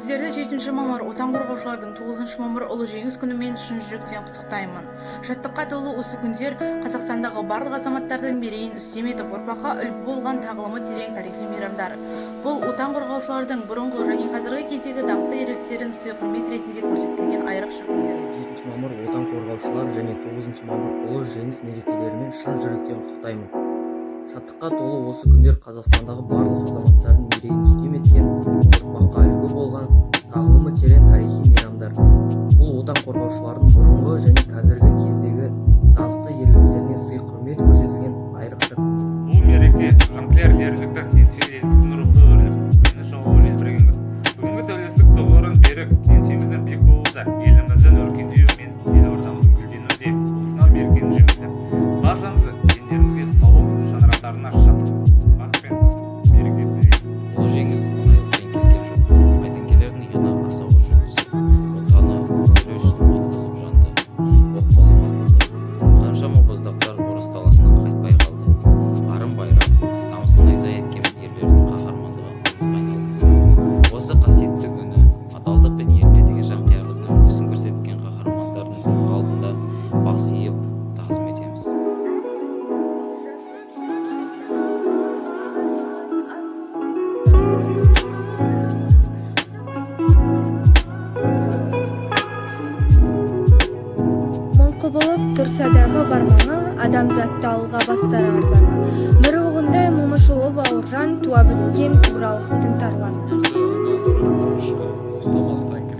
Сіздерді 7 мамыр отан қорғаушылардың 9 мамыр ұлы жеңіс күнімен шын жүректен құттықтаймын. Шаттыққа толы осы күндер Қазақстандағы барлық азаматтардың мерейін үстем етіп, ұрпаққа үлгі болған тағылымы терең тарихи мейрамдар. Бұл отан қорғаушылардың бұрынғы және қазіргі кездегі даңқты ерліктерін сый құрмет ретінде көрсетілген айрықша күндер. 7 мамыр отан қорғаушылар және 9 мамыр ұлы жеңіс мерекелерімен шын жүректен құттықтаймын. Шаттыққа толы осы күндер Қазақстандағы барлық азаматтардың мерейін үстем еткен, ұрпаққа үлгі болған тағылымы терең тарихи мейрамдар. Бұл отан қорғаушылардың бұрынғы және қазіргі кездегі даңқты ерліктеріне сый құрмет көрсетілген айрықша күн. Бұл мереке жанқияр ерліктің еңселі елдіктің рухы өрлеп, мені жауы желбіреген күн. Бүгінгі тәуелсіздік тұғырын берік, еңсеміздің биік болуда, еліміздің өркендеуі мен елордамыздың гүлденуде осынау мерекенің жемісі. Баршаңызды дендеріңізге саулық, шаңырақтарына шаттық, бақ пен береке тілеймін. Бұл жеңіс оңайлықпен келген жоқ. Майдангерлердің иығына асауы жүктісі, отаны өздері үшін отығып жанды, оқ болып атылды. Қаншама боздақтар ұрыс даласынан қайтпай қалды. Арын байрақ, намысын найза еткен ерлердің қаһармандығы аңызға айналды. Осы қасиетті күні адалдық пен еліне деген жанқиярлықтың үлгісін көрсеткен қаһармандардың алдында бас иіп тағзым етеміз. Мол құбылып тұрса дағы барманы, адамзатты алға бастар арзаны. Бір оғындай момышұлы бауыржан туа біткен туралықтың тарланы. Самастан